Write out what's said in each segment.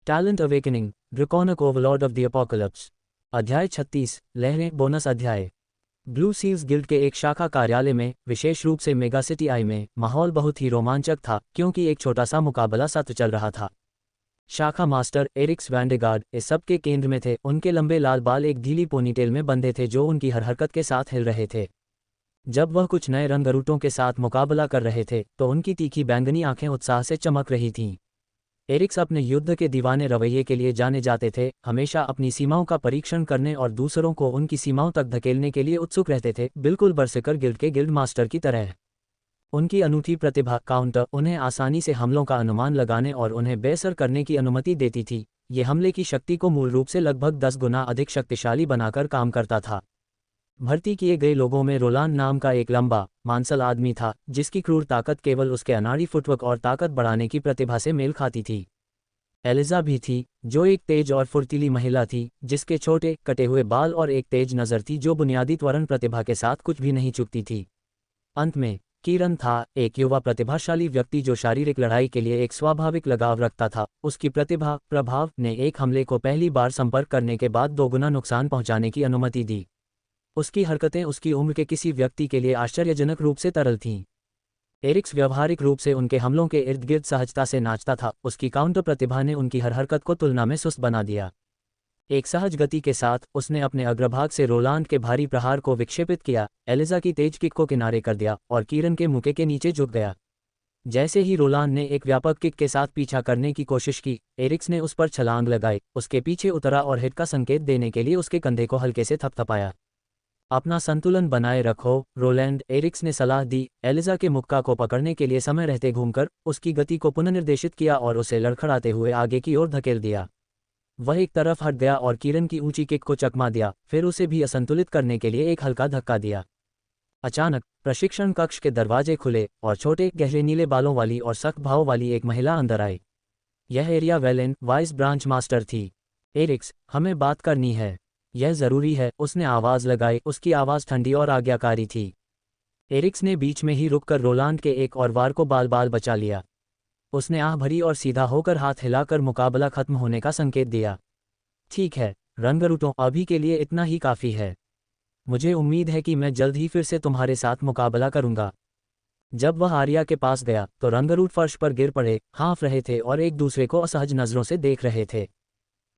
Talent awakening, draconic overlord of the apocalypse. अध्याय 36, लहरें, bonus अध्याय। ब्लू सील्स गिल्ड के एक शाखा कार्यालय में, विशेष रूप से मेगासिटी आई में, माहौल बहुत ही रोमांचक था क्योंकि एक छोटा सा मुकाबला सत्र चल रहा था। शाखा मास्टर एरिक्स वैंडेगार्ड इस सब के केंद्र में थे। उनके लंबे लाल बाल एक ढीली पोनीटेल में बंधे थे जो उनकी हर हरकत के साथ हिल रहे थे। जब वह कुछ नए रंगरूटों के साथ मुकाबला कर रहे थे तो उनकी तीखी बैंगनी आंखें उत्साह से चमक रही थीं। एरिक्स अपने युद्ध के दीवाने रवैये के लिए जाने जाते थे, हमेशा अपनी सीमाओं का परीक्षण करने और दूसरों को उनकी सीमाओं तक धकेलने के लिए उत्सुक रहते थे, बिल्कुल बर्सिकर गिल्ड के गिल्ड मास्टर की तरह। उनकी अनूठी प्रतिभा काउंटर उन्हें आसानी से हमलों का अनुमान लगाने और उन्हें बेअसर करने की अनुमति देती थी। ये हमले की शक्ति को मूल रूप से लगभग 10 गुना अधिक शक्तिशाली बनाकर काम करता था। भर्ती किए गए लोगों में रोलान नाम का एक लंबा, मांसल आदमी था जिसकी क्रूर ताकत केवल उसके अनाड़ी फुटवर्क और ताकत बढ़ाने की प्रतिभा से मेल खाती थी। एलिजा भी थी, जो एक तेज और फुर्तीली महिला थी जिसके छोटे कटे हुए बाल और एक तेज नज़र थी जो बुनियादी त्वरण प्रतिभा के साथ कुछ भी नहीं चूकती थी। अंत में कीरन था, एक युवा प्रतिभाशाली व्यक्ति जो शारीरिक लड़ाई के लिए एक स्वाभाविक लगाव रखता था। उसकी प्रतिभा प्रभाव ने एक हमले को पहली बार संपर्क करने के बाद दोगुना नुकसान पहुंचाने की अनुमति दी। उसकी हरकतें उसकी उम्र के किसी व्यक्ति के लिए आश्चर्यजनक रूप से तरल थीं। एरिक्स व्यवहारिक रूप से उनके हमलों के इर्द गिर्द सहजता से नाचता था। उसकी काउंटर प्रतिभा ने उनकी हर हरकत को तुलना में सुस्त बना दिया। एक सहज गति के साथ उसने अपने अग्रभाग से रोलांड के भारी प्रहार को विक्षेपित किया, एलिजा की तेज किक को किनारे कर दिया और कीरन के मुके के नीचे झुक गया। जैसे ही रोलांड ने एक व्यापक किक के साथ पीछा करने की कोशिश की, एरिक्स ने उस पर छलांग लगाई, उसके पीछे उतरा और हिट का संकेत देने के लिए उसके कंधे को हल्के से थपथपाया। अपना संतुलन बनाए रखो रोलैंड, एरिक्स ने सलाह दी। एलिजा के मुक्का को पकड़ने के लिए समय रहते घूमकर उसकी गति को पुनर्निर्देशित किया और उसे लड़खड़ाते हुए आगे की ओर धकेल दिया। वह एक तरफ हट गया और कीरन की ऊंची किक को चकमा दिया, फिर उसे भी असंतुलित करने के लिए एक हल्का धक्का दिया। अचानक प्रशिक्षण कक्ष के दरवाजे खुले और छोटे गहरे नीले बालों वाली और सख्त भाव वाली एक महिला अंदर आई। यह एरिया वेलेन, वाइस ब्रांच मास्टर थी। एरिक्स, हमें बात करनी है, यह जरूरी है, उसने आवाज लगाई। उसकी आवाज ठंडी और आज्ञाकारी थी। एरिक्स ने बीच में ही रुककर रोलांड के एक और वार को बाल बाल बचा लिया। उसने आह भरी और सीधा होकर हाथ हिलाकर मुकाबला खत्म होने का संकेत दिया। ठीक है रंगरूटों, अभी के लिए इतना ही काफ़ी है। मुझे उम्मीद है कि मैं जल्द ही फिर से तुम्हारे साथ मुकाबला करूंगा। जब वह आर्या के पास गया तो रंगरूट फर्श पर गिर पड़े, हाँफ रहे थे और एक दूसरे को असहज नज़रों से देख रहे थे।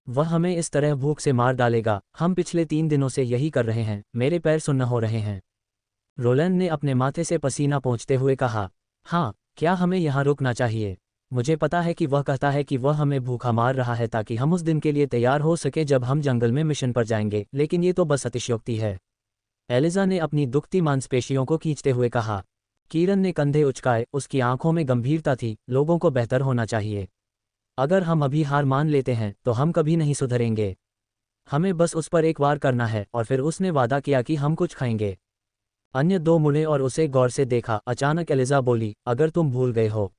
वह हमें इस तरह भूख से मार डालेगा, हम पिछले 3 दिनों से यही कर रहे हैं, मेरे पैर सुन्न हो रहे हैं। रोलैंड ने अपने माथे से पसीना पोंछते हुए कहा। हाँ, क्या हमें यहाँ रुकना चाहिए? मुझे पता है कि वह कहता है कि वह हमें भूखा मार रहा है ताकि हम उस दिन के लिए तैयार हो सके जब हम जंगल में मिशन पर जाएंगे, लेकिन ये तो बस अतिशयोक्ति है। एलिजा ने अपनी दुखती मांसपेशियों को खींचते हुए कहा। कीरन ने कंधे उचकाए, उसकी आंखों में गंभीरता थी। लोगों को बेहतर होना चाहिए। अगर हम अभी हार मान लेते हैं तो हम कभी नहीं सुधरेंगे। हमें बस उस पर एक वार करना है। और फिर उसने वादा किया कि हम कुछ खाएंगे। अन्य 2 मुड़े और उसे गौर से देखा। अचानक एलिजा बोली, अगर तुम भूल गए हो,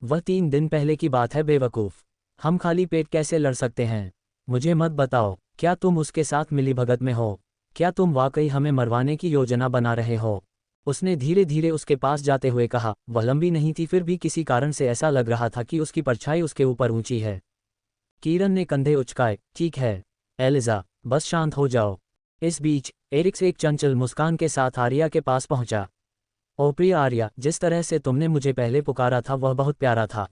वह 3 दिन पहले की बात है बेवकूफ़। हम खाली पेट कैसे लड़ सकते हैं? मुझे मत बताओ, क्या तुम उसके साथ मिलीभगत में हो? क्या तुम वाकई हमें मरवाने की योजना बना रहे हो? उसने धीरे धीरे उसके पास जाते हुए कहा। वह लंबी नहीं थी, फिर भी किसी कारण से ऐसा लग रहा था कि उसकी परछाई उसके ऊपर ऊंची है। कीरन ने कंधे उचकाए। ठीक है एलिजा, बस शांत हो जाओ। इस बीच एरिक्स एक चंचल मुस्कान के साथ आर्या के पास पहुंचा। ओ प्रिय आर्या, जिस तरह से तुमने मुझे पहले पुकारा था वह बहुत प्यारा था।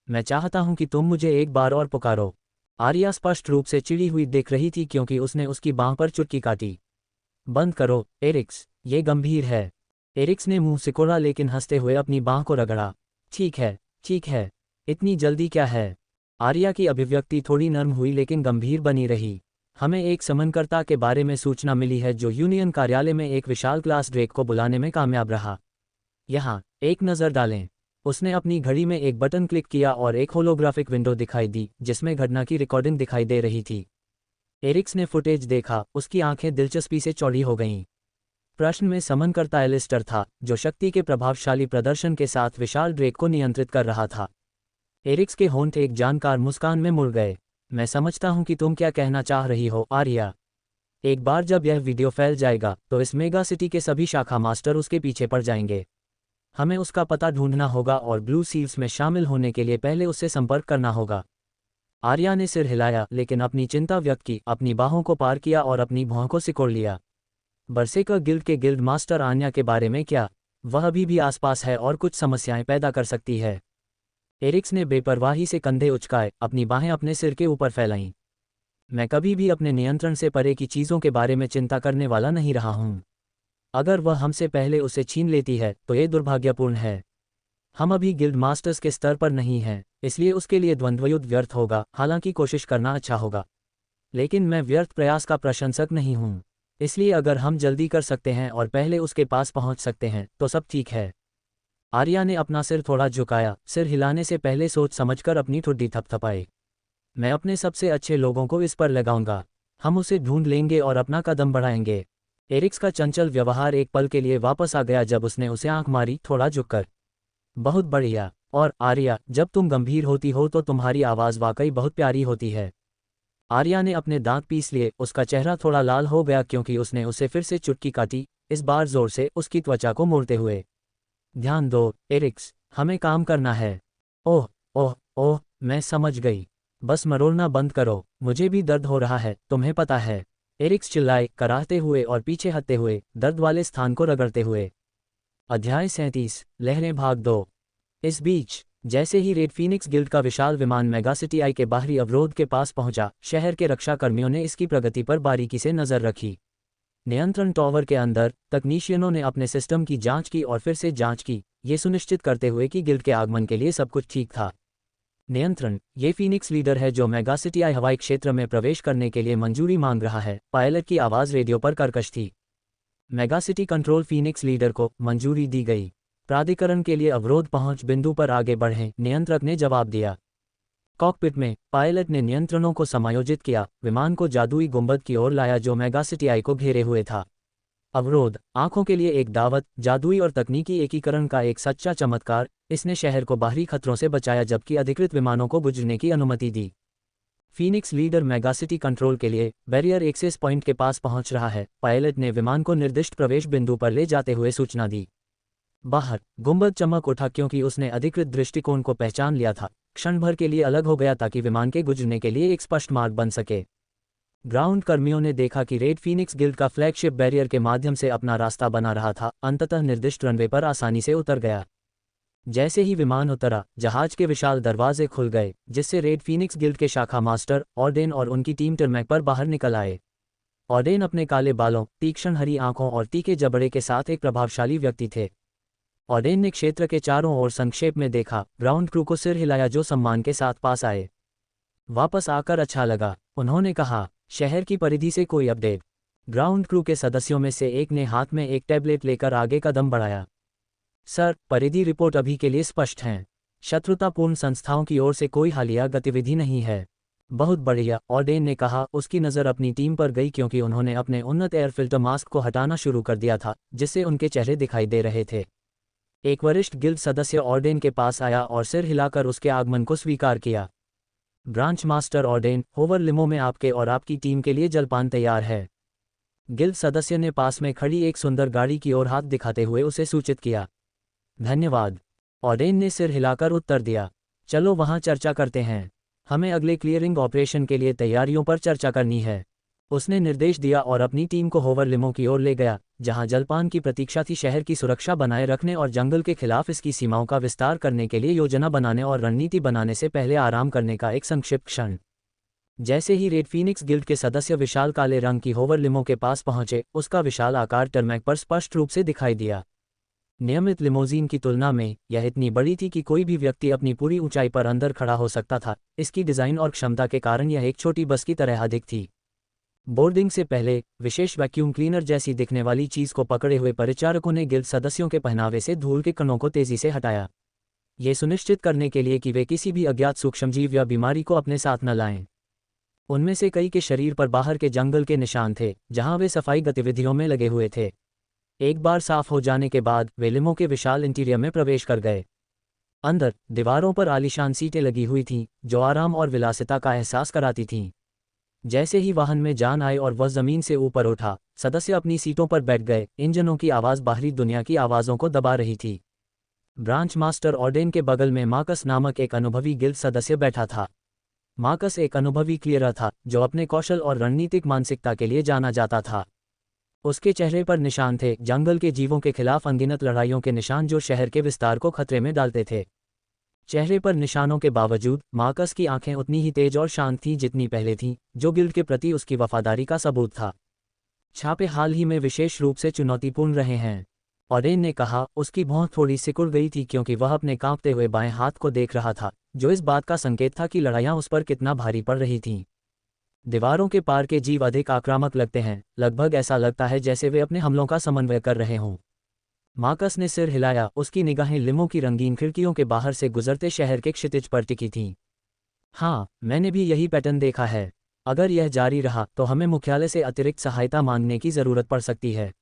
मैं चाहता हूं कि तुम मुझे एक बार और पुकारो। आर्या स्पष्ट रूप से चिड़ी हुई दिख रही थी क्योंकि उसने उसकी बांह पर चुटकी काटी। बंद करो एरिक्स, ये गंभीर है। एरिक्स ने मुंह सिकोड़ा लेकिन हंसते हुए अपनी बांह को रगड़ा। ठीक है, इतनी जल्दी क्या है? आर्या की अभिव्यक्ति थोड़ी नर्म हुई लेकिन गंभीर बनी रही। हमें एक समनकर्ता के बारे में सूचना मिली है जो यूनियन कार्यालय में एक विशाल क्लास ड्रेक को बुलाने में कामयाब रहा। यहाँ एक नज़र डालें। उसने अपनी घड़ी में एक बटन क्लिक किया और एक होलोग्राफिक विंडो दिखाई दी जिसमें घटना की रिकॉर्डिंग दिखाई दे रही थी। एरिक्स ने फुटेज देखा, उसकी आंखें दिलचस्पी से चौड़ी हो गईं। प्रश्न में समनकर्ता एलिस्टर था, जो शक्ति के प्रभावशाली प्रदर्शन के साथ विशाल ड्रेक को नियंत्रित कर रहा था। एरिक्स के होंठ एक जानकार मुस्कान में मुड़ गए। मैं समझता हूं कि तुम क्या कहना चाह रही हो आर्या। एक बार जब यह वीडियो फैल जाएगा तो इस मेगा सिटी के सभी शाखा मास्टर उसके पीछे पड़ जाएंगे। हमें उसका पता ढूंढना होगा और ब्लू सील्स में शामिल होने के लिए पहले उससे संपर्क करना होगा। आर्या ने सिर हिलाया लेकिन अपनी चिंता व्यक्त की, अपनी बाहों को पार किया और अपनी भौं को सिकोड़ लिया। बरसेकर गिल्ड के गिल्ड मास्टर आन्या के बारे में क्या? वह अभी भी आसपास है और कुछ समस्याएं पैदा कर सकती है। एरिक्स ने बेपरवाही से कंधे उचकाए, अपनी बाहें अपने सिर के ऊपर फैलाईं। मैं कभी भी अपने नियंत्रण से परे की चीज़ों के बारे में चिंता करने वाला नहीं रहा हूँ। अगर वह हमसे पहले उसे छीन लेती है तो ये दुर्भाग्यपूर्ण है। हम अभी गिल्ड मास्टर्स के स्तर पर नहीं हैं, इसलिए उसके लिए द्वंद्वयुद्ध व्यर्थ होगा। हालांकि कोशिश करना अच्छा होगा, लेकिन मैं व्यर्थ प्रयास का प्रशंसक नहीं हूँ। इसलिए अगर हम जल्दी कर सकते हैं और पहले उसके पास पहुँच सकते हैं तो सब ठीक है। आर्या ने अपना सिर थोड़ा झुकाया, सिर हिलाने से पहले सोच समझकर अपनी ठुड्डी थपथपाई। मैं अपने सबसे अच्छे लोगों को इस पर लगाऊंगा। हम उसे ढूंढ लेंगे और अपना कदम बढ़ाएंगे। एरिक्स का चंचल व्यवहार एक पल के लिए वापस आ गया जब उसने उसे आंख मारी, थोड़ा झुककर। बहुत बढ़िया। और आर्या, जब तुम गंभीर होती हो तो तुम्हारी आवाज़ वाकई बहुत प्यारी होती है। आर्या ने अपने दांत पीस लिए, उसका चेहरा थोड़ा लाल हो गया क्योंकि उसने उसे फिर से चुटकी काटी, इस बार जोर से, उसकी त्वचा को मोड़ते हुए। ध्यान दो एरिक्स, हमें काम करना है। ओह ओह ओह, मैं समझ गई। बस मरोड़ना बंद करो, मुझे भी दर्द हो रहा है, तुम्हें पता है। एरिक्स चिल्लाए, कराहते हुए और पीछे हटते हुए, दर्द वाले स्थान को रगड़ते हुए। अध्याय 37, लहरें भाग 2। इस बीच जैसे ही रेड फीनिक्स गिल्ड का विशाल विमान मेगासिटी आई के बाहरी अवरोध के पास पहुंचा, शहर के रक्षा कर्मियों ने इसकी प्रगति पर बारीकी से नजर रखी। नियंत्रण टॉवर के अंदर तकनीशियनों ने अपने सिस्टम की जांच की और फिर से जांच की, ये सुनिश्चित करते हुए कि गिल्ड के आगमन के लिए सब कुछ ठीक था। नियंत्रण, ये फीनिक्स लीडर है जो मेगासिटी आई हवाई क्षेत्र में प्रवेश करने के लिए मंजूरी मांग रहा है। पायलट की आवाज़ रेडियो पर कर्कश थी। मेगासिटी कंट्रोल, फीनिक्स लीडर को मंजूरी दी गई। प्राधिकरण के लिए अवरोध पहुंच बिंदु पर आगे बढ़ें, नियंत्रक ने जवाब दिया। कॉकपिट में पायलट ने नियंत्रणों को समायोजित किया, विमान को जादुई गुंबद की ओर लाया जो मेगासिटी आई को घेरे हुए था। अवरोध, आंखों के लिए एक दावत, जादुई और तकनीकी एकीकरण का एक सच्चा चमत्कार। इसने शहर को बाहरी खतरों से बचाया जबकि अधिकृत विमानों को गुजरने की अनुमति दी। फीनिक्स लीडर मेगासिटी कंट्रोल के लिए बैरियर एक्सेस पॉइंट के पास पहुंच रहा है। पायलट ने विमान को निर्दिष्ट प्रवेश बिंदु पर ले जाते हुए सूचना दी। बाहर गुंबद चमक उठा क्योंकि उसने अधिकृत दृष्टिकोण को पहचान लिया था। क्षण भर के लिए अलग हो गया ताकि विमान के गुजरने के लिए एक स्पष्ट मार्ग बन सके। ग्राउंड कर्मियों ने देखा कि रेड फीनिक्स गिल्ड का फ्लैगशिप बैरियर के माध्यम से अपना रास्ता बना रहा था, अंततः निर्दिष्ट रनवे पर आसानी से उतर गया। जैसे ही विमान उतरा, जहाज के विशाल दरवाजे खुल गए, जिससे रेड फीनिक्स गिल्ड के शाखा मास्टर ऑर्डेन और उनकी टीम टर्मैक पर बाहर निकल आए। ऑर्डेन अपने काले बालों, तीक्ष्ण हरी आंखों और तीखे जबड़े के साथ एक प्रभावशाली व्यक्ति थे। ऑर्डेन ने क्षेत्र के चारों ओर संक्षेप में देखा, ग्राउंड क्रू को सिर हिलाया जो सम्मान के साथ पास आए। वापस आकर अच्छा लगा, उन्होंने कहा। शहर की परिधि से कोई अपडेट? ग्राउंड क्रू के सदस्यों में से एक ने हाथ में एक टैबलेट लेकर आगे कदम बढ़ाया। सर, परिधि रिपोर्ट अभी के लिए स्पष्ट हैं। शत्रुतापूर्ण संस्थाओं की ओर से कोई हालिया गतिविधि नहीं है। बहुत बढ़िया, ऑर्डेन ने कहा। उसकी नज़र अपनी टीम पर गई क्योंकि उन्होंने अपने उन्नत एयर फिल्टर मास्क को हटाना शुरू कर दिया था, जिससे उनके चेहरे दिखाई दे रहे थे। एक वरिष्ठ गिल्ड सदस्य ऑर्डेन के पास आया और सिर हिलाकर उसके आगमन को स्वीकार किया। Branch master Orden, hover limo में आपके और आपकी टीम के लिए जलपान तैयार है। गिल्ड सदस्य ने पास में खड़ी एक सुंदर गाड़ी की ओर हाथ दिखाते हुए उसे सूचित किया। धन्यवाद, ऑर्डेन ने सिर हिलाकर उत्तर दिया। चलो वहां चर्चा करते हैं। हमें अगले क्लियरिंग ऑपरेशन के लिए तैयारियों पर चर्चा करनी है। उसने निर्देश दिया और अपनी टीम को होवर लिमो की ओर ले गया, जहां जलपान की प्रतीक्षा थी। शहर की सुरक्षा बनाए रखने और जंगल के खिलाफ इसकी सीमाओं का विस्तार करने के लिए योजना बनाने और रणनीति बनाने से पहले आराम करने का एक संक्षिप्त क्षण। जैसे ही रेड फीनिक्स गिल्ड के सदस्य विशाल काले रंग की होवर लिमो के पास पहुंचे, उसका विशाल आकार टर्मैक पर स्पष्ट रूप से दिखाई दिया। नियमित लिमोजीन की तुलना में यह इतनी बड़ी थी कि कोई भी व्यक्ति अपनी पूरी ऊंचाई पर अंदर खड़ा हो सकता था। इसकी डिज़ाइन और क्षमता के कारण यह एक छोटी बस की तरह अधिक थी। बोर्डिंग से पहले विशेष वैक्यूम क्लीनर जैसी दिखने वाली चीज़ को पकड़े हुए परिचारकों ने गिल्ड सदस्यों के पहनावे से धूल के कणों को तेजी से हटाया, ये सुनिश्चित करने के लिए कि वे किसी भी अज्ञात सूक्ष्मजीव या बीमारी को अपने साथ न लाएं। उनमें से कई के शरीर पर बाहर के जंगल के निशान थे, जहां वे सफाई गतिविधियों में लगे हुए थे। एक बार साफ हो जाने के बाद वे लिमो के विशाल इंटीरियर में प्रवेश कर गए। अंदर दीवारों पर आलीशान सीटें लगी हुई थीं, जो आराम और विलासिता का एहसास कराती थीं। जैसे ही वाहन में जान आई और वह जमीन से ऊपर उठा, सदस्य अपनी सीटों पर बैठ गए। इंजनों की आवाज़ बाहरी दुनिया की आवाज़ों को दबा रही थी। ब्रांच मास्टर ऑर्डेन के बगल में मार्कस नामक एक अनुभवी गिल्ड सदस्य बैठा था। मार्कस एक अनुभवी क्लियरर था जो अपने कौशल और रणनीतिक मानसिकता के लिए जाना जाता था। उसके चेहरे पर निशान थे, जंगल के जीवों के खिलाफ अनगिनत लड़ाइयों के निशान जो शहर के विस्तार को खतरे में डालते थे। चेहरे पर निशानों के बावजूद मार्कस की आंखें उतनी ही तेज और शांत थीं जितनी पहले थीं, जो गिल्ड के प्रति उसकी वफादारी का सबूत था। छापे हाल ही में विशेष रूप से चुनौतीपूर्ण रहे हैं, ऑडेन ने कहा। उसकी भौं थोड़ी सिकुड़ गई थी क्योंकि वह अपने कांपते हुए बाएं हाथ को देख रहा था, जो इस बात का संकेत था कि लड़ाइयां उस पर कितना भारी पड़ रही थीं। दीवारों के पार के जीव अधिक आक्रामक लगते हैं, लगभग ऐसा लगता है जैसे वे अपने हमलों का समन्वय कर रहे हों। मार्कस ने सिर हिलाया, उसकी निगाहें लिमो की रंगीन खिड़कियों के बाहर से गुजरते शहर के क्षितिज पर टिकी थीं। हाँ, मैंने भी यही पैटर्न देखा है। अगर यह जारी रहा तो हमें मुख्यालय से अतिरिक्त सहायता मांगने की ज़रूरत पड़ सकती है।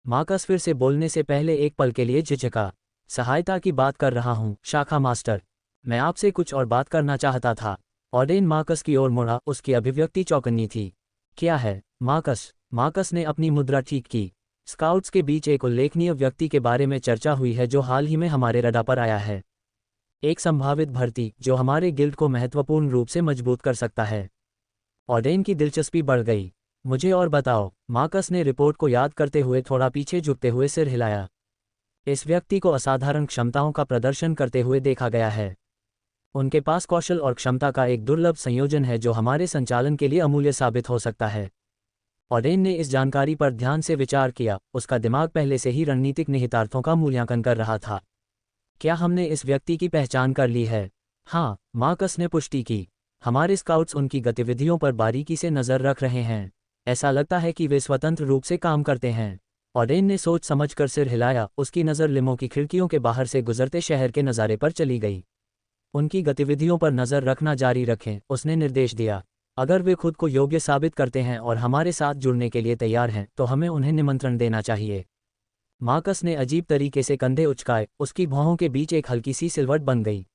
मार्कस फिर से बोलने से पहले एक पल के लिए झिझका। सहायता की बात कर रहा हूँ, शाखा मास्टर। मैं आपसे कुछ और बात करना चाहता था। ऑडेन मार्कस की ओर मुड़ा, उसकी अभिव्यक्ति चौकन्नी थी। क्या है, मार्कस? मार्कस ने अपनी मुद्रा ठीक की। स्काउट्स के बीच एक उल्लेखनीय व्यक्ति के बारे में चर्चा हुई है जो हाल ही में हमारे रडार पर आया है। एक संभावित भर्ती जो हमारे गिल्ड को महत्वपूर्ण रूप से मजबूत कर सकता है। ऑडेन की दिलचस्पी बढ़ गई। मुझे और बताओ। मार्कस ने रिपोर्ट को याद करते हुए थोड़ा पीछे झुकते हुए सिर हिलाया। इस व्यक्ति को असाधारण क्षमताओं का प्रदर्शन करते हुए देखा गया है। उनके पास कौशल और क्षमता का एक दुर्लभ संयोजन है जो हमारे संचालन के लिए अमूल्य साबित हो सकता है। ऑडेन ने इस जानकारी पर ध्यान से विचार किया। उसका दिमाग पहले से ही रणनीतिक निहितार्थों का मूल्यांकन कर रहा था। क्या हमने इस व्यक्ति की पहचान कर ली है? हाँ, मार्कस ने पुष्टि की। हमारे स्काउट्स उनकी गतिविधियों पर बारीकी से नज़र रख रहे हैं। ऐसा लगता है कि वे स्वतंत्र रूप से काम करते हैं। ऑडेन ने सोच समझकर सिर हिलाया। उसकी नज़र लिमो की खिड़कियों के बाहर से गुजरते शहर के नज़ारे पर चली गई। उनकी गतिविधियों पर नज़र रखना जारी रखें, उसने निर्देश दिया। अगर वे खुद को योग्य साबित करते हैं और हमारे साथ जुड़ने के लिए तैयार हैं तो हमें उन्हें निमंत्रण देना चाहिए। मार्कस ने अजीब तरीके से कंधे उचकाए। उसकी भौहों के बीच एक हल्की सी सिलवट बन गई।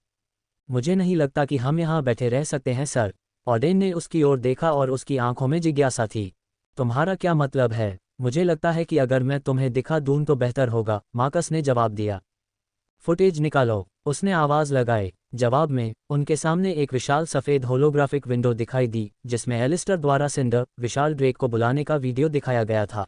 मुझे नहीं लगता कि हम यहाँ बैठे रह सकते हैं सर। ऑडेन ने उसकी ओर देखा और उसकी आंखों में जिज्ञासा थी। तुम्हारा क्या मतलब है? मुझे लगता है कि अगर मैं तुम्हें दिखा दूं तो बेहतर होगा, मार्कस ने जवाब दिया। फुटेज निकालो, उसने आवाज़ लगाई। जवाब में उनके सामने एक विशाल सफ़ेद होलोग्राफिक विंडो दिखाई दी जिसमें एलिस्टर द्वारा सिंडर विशाल ड्रेक को बुलाने का वीडियो दिखाया गया था।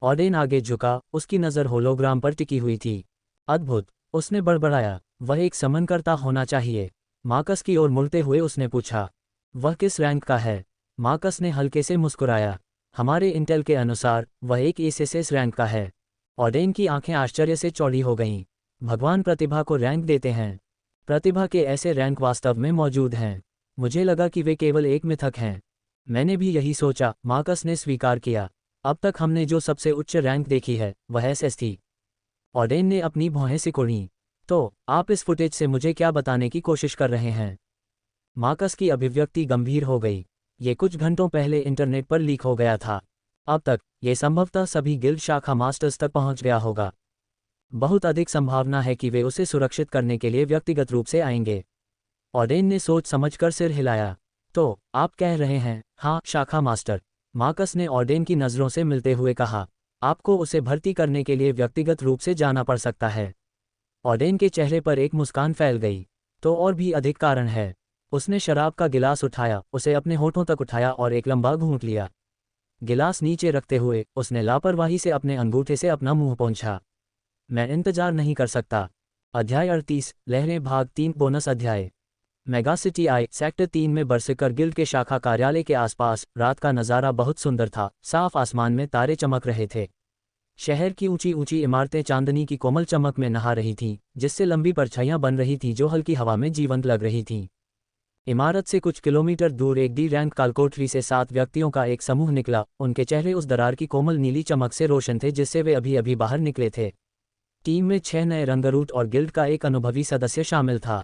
ऑडेन आगे झुका, उसकी नज़र होलोग्राम पर टिकी हुई थी। अद्भुत, उसने बड़बड़ाया। वह एक समनकर्ता होना चाहिए। मार्कस की ओर मुड़ते हुए उसने पूछा, वह किस रैंक का है? मार्कस ने हल्के से मुस्कुराया। हमारे इंटेल के अनुसार वह एक एसएसएस रैंक का है। ऑडेन की आंखें आश्चर्य से चौड़ी हो गईं। भगवान प्रतिभा को रैंक देते हैं। प्रतिभा के ऐसे रैंक वास्तव में मौजूद हैं। मुझे लगा कि वे केवल एक मिथक हैं। मैंने भी यही सोचा, मार्कस ने स्वीकार किया। अब तक हमने जो सबसे उच्च रैंक देखी है वह एसएस थी। ऑडेन ने अपनी भौहें सिकुड़ीं। तो आप इस फुटेज से मुझे क्या बताने की कोशिश कर रहे हैं? मार्कस की अभिव्यक्ति गंभीर हो गई। ये कुछ घंटों पहले इंटरनेट पर लीक हो गया था। अब तक ये संभवतः सभी गिल्ड शाखा मास्टर्स तक पहुंच गया होगा। बहुत अधिक संभावना है कि वे उसे सुरक्षित करने के लिए व्यक्तिगत रूप से आएंगे। ऑडेन ने सोच समझकर सिर हिलाया। तो आप कह रहे हैं? हाँ, शाखा मास्टर। मार्कस ने ऑडेन की नज़रों से मिलते हुए कहा। आपको उसे भर्ती करने के लिए व्यक्तिगत रूप से जाना पड़ सकता है। ऑडेन के चेहरे पर एक मुस्कान फैल गई। तो और भी अधिक कारण है। उसने शराब का गिलास उठाया, उसे अपने होठों तक उठाया और एक लंबा घूंट लिया। गिलास नीचे रखते हुए उसने लापरवाही से अपने अंगूठे से अपना मुंह पोंछा। मैं इंतजार नहीं कर सकता। अध्याय 38, लहरें भाग 3 बोनस अध्याय। मेगासिटी आई सेक्टर 3 में बरसिकर गिल्ड के शाखा कार्यालय के आसपास रात का नज़ारा बहुत सुंदर था। साफ आसमान में तारे चमक रहे थे। शहर की ऊंची ऊंची इमारतें चांदनी की कोमल चमक में नहा रही थीं, जिससे लंबी परछाइयां बन रही थीं जो हल्की हवा में जीवंत लग रही थीं। इमारत से कुछ किलोमीटर दूर एक डी रैंक कालकोठरी से 7 व्यक्तियों का एक समूह निकला। उनके चेहरे उस दरार की कोमल नीली चमक से रोशन थे जिससे वे अभी अभी बाहर निकले थे। टीम में 6 नए रंगरूट और गिल्ड का एक अनुभवी सदस्य शामिल था।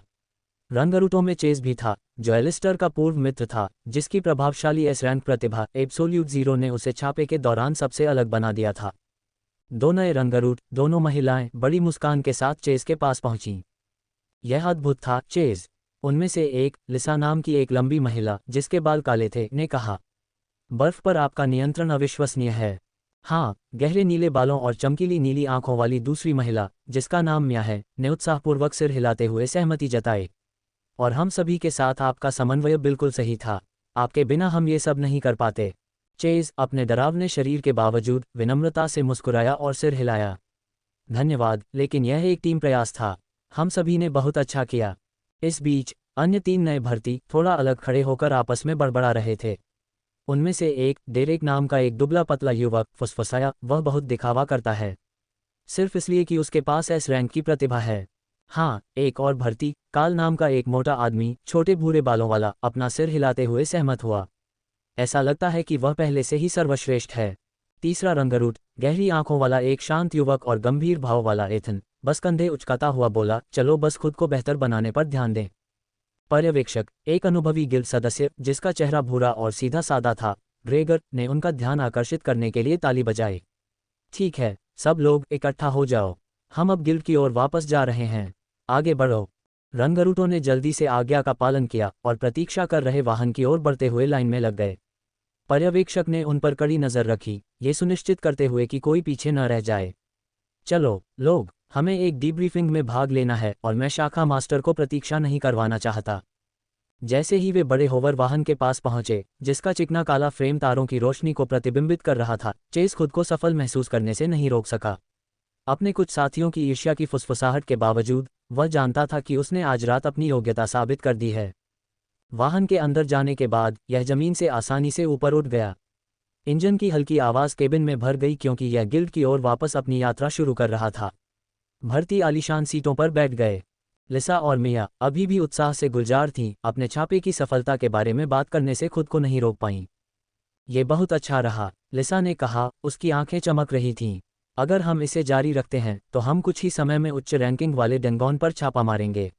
रंगरूटों में चेज भी था, जो एलिस्टर का पूर्व मित्र था, जिसकी प्रभावशाली एस रैंक प्रतिभा एब्सोल्यूट जीरो ने उसे छापे के दौरान सबसे अलग बना दिया था। 2 नए रंगरूट, दोनों महिलाएं, बड़ी मुस्कान के साथ चेज के पास पहुंचीं। यह अद्भुत था, चेज। उनमें से एक, लिसा नाम की एक लंबी महिला जिसके बाल काले थे, ने कहा। बर्फ पर आपका नियंत्रण अविश्वसनीय है। हाँ, गहरे नीले बालों और चमकीली नीली आंखों वाली दूसरी महिला, जिसका नाम मिया है, ने उत्साहपूर्वक सिर हिलाते हुए सहमति जताई। और हम सभी के साथ आपका समन्वय बिल्कुल सही था। आपके बिना हम ये सब नहीं कर पाते। चेज अपने डरावने शरीर के बावजूद विनम्रता से मुस्कुराया और सिर हिलाया। धन्यवाद, लेकिन यह एक टीम प्रयास था। हम सभी ने बहुत अच्छा किया। इस बीच अन्य 3 नए भर्ती थोड़ा अलग खड़े होकर आपस में बड़बड़ा रहे थे। उनमें से एक, डेरेक नाम का एक दुबला पतला युवक, फुसफुसाया, वह बहुत दिखावा करता है, सिर्फ इसलिए कि उसके पास एस रैंक की प्रतिभा है। हाँ, एक और भर्ती, काल नाम का एक मोटा आदमी, छोटे भूरे बालों वाला, अपना सिर हिलाते हुए सहमत हुआ। ऐसा लगता है कि वह पहले से ही सर्वश्रेष्ठ है। तीसरा रंगरूट, गहरी आंखों वाला एक शांत युवक और गंभीर भाव वाला एथन, बस कंधे उचकाता हुआ बोला, चलो बस खुद को बेहतर बनाने पर ध्यान दें। पर्यवेक्षक, एक अनुभवी गिल्ड सदस्य जिसका चेहरा भूरा और सीधा सादा था, ग्रेगर, ने उनका ध्यान आकर्षित करने के लिए ताली बजाई। ठीक है, सब लोग इकट्ठा हो जाओ, हम अब गिल्ड की ओर वापस जा रहे हैं, आगे बढ़ो। रंगरूटों ने जल्दी से आज्ञा का पालन किया और प्रतीक्षा कर रहे वाहन की ओर बढ़ते हुए लाइन में लग गए। पर्यवेक्षक ने उन पर कड़ी नज़र रखी, ये सुनिश्चित करते हुए कि कोई पीछे न रह जाए। चलो लोग, हमें एक डीब्रीफिंग में भाग लेना है और मैं शाखा मास्टर को प्रतीक्षा नहीं करवाना चाहता। जैसे ही वे बड़े होवर वाहन के पास पहुंचे, जिसका चिकना काला फ्रेम तारों की रोशनी को प्रतिबिंबित कर रहा था, चेस खुद को सफल महसूस करने से नहीं रोक सका। अपने कुछ साथियों की ईर्ष्या की फुसफुसाहट के बावजूद वह जानता था कि उसने आज रात अपनी योग्यता साबित कर दी है। वाहन के अंदर जाने के बाद यह जमीन से आसानी से ऊपर उठ गया। इंजन की हल्की आवाज़ केबिन में भर गई क्योंकि यह गिल्ड की ओर वापस अपनी यात्रा शुरू कर रहा था। भर्ती आलीशान सीटों पर बैठ गए। लिसा और मिया अभी भी उत्साह से गुलजार थीं, अपने छापे की सफलता के बारे में बात करने से खुद को नहीं रोक पाईं। ये बहुत अच्छा रहा, लिसा ने कहा, उसकी आंखें चमक रही थीं। अगर हम इसे जारी रखते हैं तो हम कुछ ही समय में उच्च रैंकिंग वाले डेंगॉन पर छापा मारेंगे।